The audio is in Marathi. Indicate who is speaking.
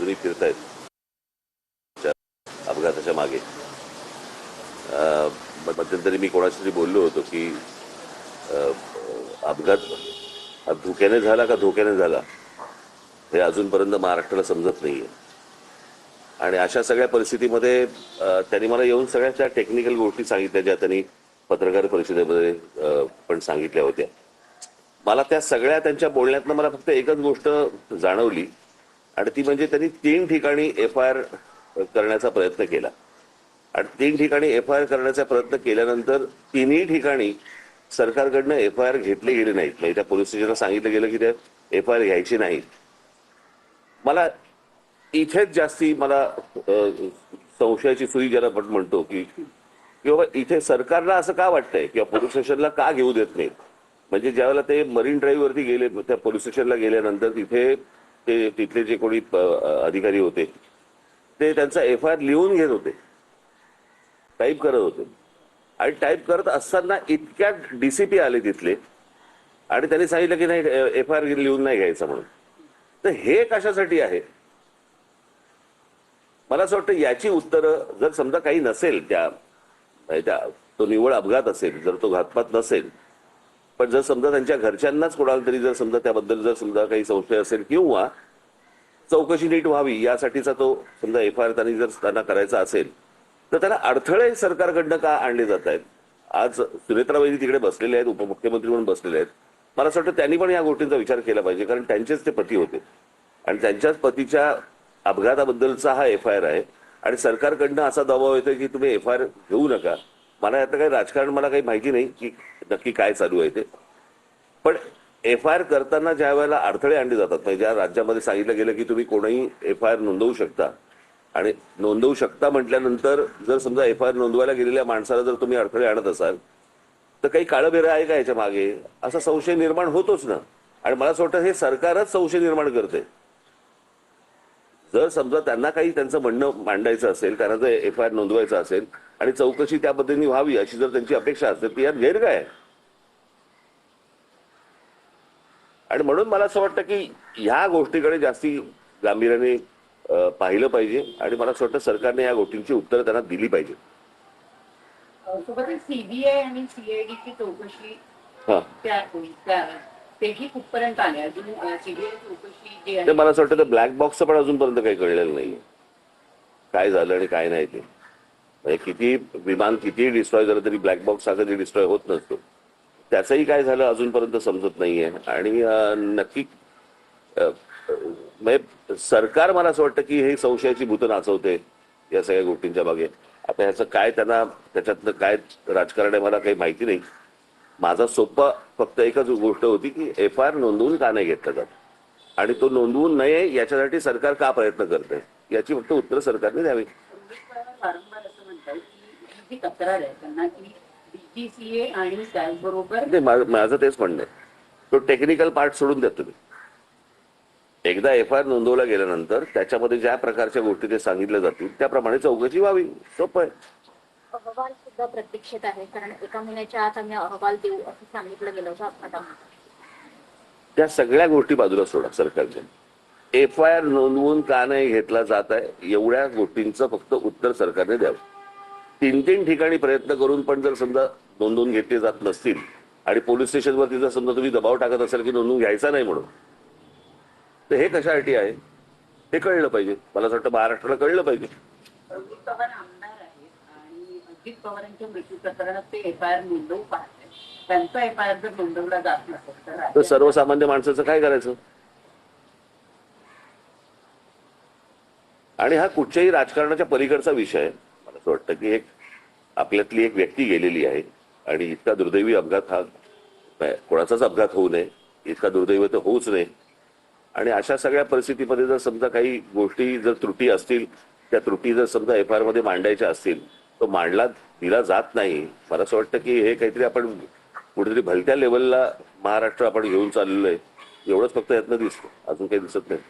Speaker 1: अजूनही फिरतायत अपघाताच्या मागे. मध्यंतरी मी कोणाशी तरी बोललो होतो की अपघात धोक्याने झाला का धोक्याने झाला हे अजूनपर्यंत महाराष्ट्राला समजत नाहीये. आणि अशा सगळ्या परिस्थितीमध्ये त्यांनी मला येऊन सगळ्या त्या टेक्निकल गोष्टी सांगितल्या ज्या त्यांनी पत्रकार परिषदेमध्ये पण सांगितल्या होत्या. मला त्या सगळ्या त्यांच्या बोलण्यातनं मला फक्त एकच गोष्ट जाणवली आणि ती म्हणजे त्यांनी 3 ठिकाणी FIR करण्याचा प्रयत्न केला आणि 3 ठिकाणी FIR करण्याचा प्रयत्न केल्यानंतर 3ही ठिकाणी सरकारकडनं FIR घेतले गेले नाहीत. म्हणजे त्या पोलीस स्टेशनला सांगितलं गेलं की त्या FIR घ्यायची नाही. मला इथेच जास्ती मला संशयाची सुई ज्याला आपण म्हणतो की किंवा इथे सरकारला असं का वाटतंय किंवा पोलीस स्टेशनला का घेऊ देत नाहीत. म्हणजे ज्यावेळेला ते मरीन ड्राईव्ह वरती गेले त्या पोलीस स्टेशनला गेल्यानंतर तिथे ते तिथले जे कोणी अधिकारी होते ते त्यांचा FIR लिहून घेत होते, टाईप करत होते आणि टाईप करत असताना इतक्यात DCP आले तिथले आणि त्यांनी सांगितलं की नाही FIR लिहून नाही घ्यायचं म्हणून. तर हे कशासाठी आहे मला असं वाटतं याची उत्तरं जर समजा काही नसेल त्या तो निव्वळ अपघात असेल, जर तो घातपात नसेल, पण जर समजा त्यांच्या घरच्यांनाच कोणाला तरी जर समजा त्याबद्दल जर समजा काही संशय असेल किंवा चौकशी नीट व्हावी यासाठीचा तो समजा FIR त्यांनी जर त्यांना करायचा असेल तर त्याला अडथळे सरकारकडनं का आणले जात आहेत. आज सुनेत्रा वैद्य तिकडे बसलेले आहेत, उपमुख्यमंत्री म्हणून बसलेले आहेत. मला असं वाटतं त्यांनी पण या गोष्टींचा विचार केला पाहिजे कारण त्यांचेच ते पती होते आणि त्यांच्याच पतीच्या अपघाताबद्दलचा हा FIR आहे आणि सरकारकडनं असा दबाव येतोय की तुम्ही FIR घेऊ नका. मला यातलं काही राजकारण मला काही माहिती नाही की नक्की काय चालू आहे ते, पण FIR करताना ज्या वेळेला अडथळे आणले जातात म्हणजे ज्या राज्यामध्ये सांगितलं गेलं की तुम्ही कोणीही FIR नोंदवू शकता आणि नोंदवू शकता म्हटल्यानंतर जर समजा FIR नोंदवायला गेलेल्या माणसाला जर तुम्ही अडथळे आणत असाल तर काही काळबेरं आहे का याच्या मागे असा संशय निर्माण होतोच ना. आणि मला असं वाटतं हे सरकारच संशय निर्माण करते. जर समजा त्यांना काही त्यांचं म्हणणं मांडायचं असेल, त्यांना जर FIR नोंदवायचं असेल आणि चौकशी त्या पद्धतीने व्हावी अशी जर त्यांची अपेक्षा असेल तर यात गैर काय आहे. आणि म्हणून मला असं वाटतं की ह्या गोष्टीकडे जास्ती गांभीर्याने पाहिलं पाहिजे आणि मला असं वाटतं सरकारने या गोष्टींची उत्तरं त्यांना दिली पाहिजे.
Speaker 2: सोबतच CBI आणि CID ची चौकशी तेही कुठपर्यंत आले अजून CBI चौकशी जी आहे
Speaker 1: मला असं वाटतं ब्लॅक बॉक्सचं पण अजूनपर्यंत काही कळलेलं नाहीये काय झालं आणि काय नाही ते. म्हणजे किती विमान कितीही डिस्ट्रॉय झालं तरी ब्लॅक बॉक्स हा कधी डिस्ट्रॉय होत नसतो. त्याचंही काय झालं अजूनपर्यंत समजत नाहीये आणि नक्की म्हणजे सरकार मला असं वाटतं की हे संशयाची भूतं नाचवते या सगळ्या गोष्टींच्या मागे. आता ह्याचं काय त्यांना त्याच्यातलं काय राजकारण आहे मला काही माहिती नाही. माझा सोपा फक्त एकच गोष्ट होती की FIR नोंदवून का नाही घेतला जात आणि तो नोंदवून नये याच्यासाठी सरकार का प्रयत्न करते याची फक्त उत्तर सरकारने द्यावी.
Speaker 2: वारंवार असं म्हणतात की जी तक्रार आहे त्यांना की DGCA आणि त्याचबरोबर
Speaker 1: माझं तेच म्हणणं आहे तो टेक्निकल पार्ट सोडून द्या तुम्ही. एकदा FIR नोंदवला गेल्यानंतर त्याच्यामध्ये ज्या प्रकारच्या गोष्टी ते सांगितल्या जातील त्याप्रमाणे चौकशी व्हावी. सोपं आहे.
Speaker 3: अहवाल सुद्धा प्रतीक्षेत आहे कारण 1 महिन्याच्या आत आम्ही अहवाल देऊ असं सांगितलं गेलं होतं अपघातामध्ये.
Speaker 1: त्या सगळ्या गोष्टी बाजूला सोडा सरकारने. FIR नोंदवून का नाही घेतला जात आहे एवढ्या गोष्टींचं फक्त उत्तर सरकारने द्यावं. 3 ठिकाणी प्रयत्न करून पण जर समजा नोंदवून घेतले जात नसतील आणि पोलीस स्टेशनवरती जर समजा तुम्ही दबाव टाकत असाल की नोंदवून घ्यायचा नाही म्हणून तर हे कशासाठी आहे हे कळलं पाहिजे. मला असं वाटतं महाराष्ट्राला कळलं पाहिजे.
Speaker 2: अजित पवार आमदार आहेत आणि अजित पवारांच्या मृत्यू प्रकरणात ते FIR नोंदवू पाहते. त्यांचा FIR जर नोंदवला जात नसेल
Speaker 1: तर सर्वसामान्य माणसाचं काय करायचं. आणि हा कुठच्याही राजकारणाच्या पलीकडचा विषय आहे. मला असं वाटतं की एक आपल्यातली एक व्यक्ती गेलेली आहे आणि इतका दुर्दैवी अपघात हा कोणाचाच अपघात होऊ नये इतका दुर्दैवी तर होऊच नये. आणि अशा सगळ्या परिस्थितीमध्ये जर समजा काही गोष्टी जर त्रुटी असतील त्या त्रुटी जर समजा FIR मध्ये मांडायच्या असतील तो मांडला दिला जात नाही. मला असं वाटतं की हे काहीतरी आपण कुठेतरी भलत्या लेवलला महाराष्ट्र आपण घेऊन चाललेलो आहे एवढंच फक्त यातनं दिसतं अजून काही दिसत नाही.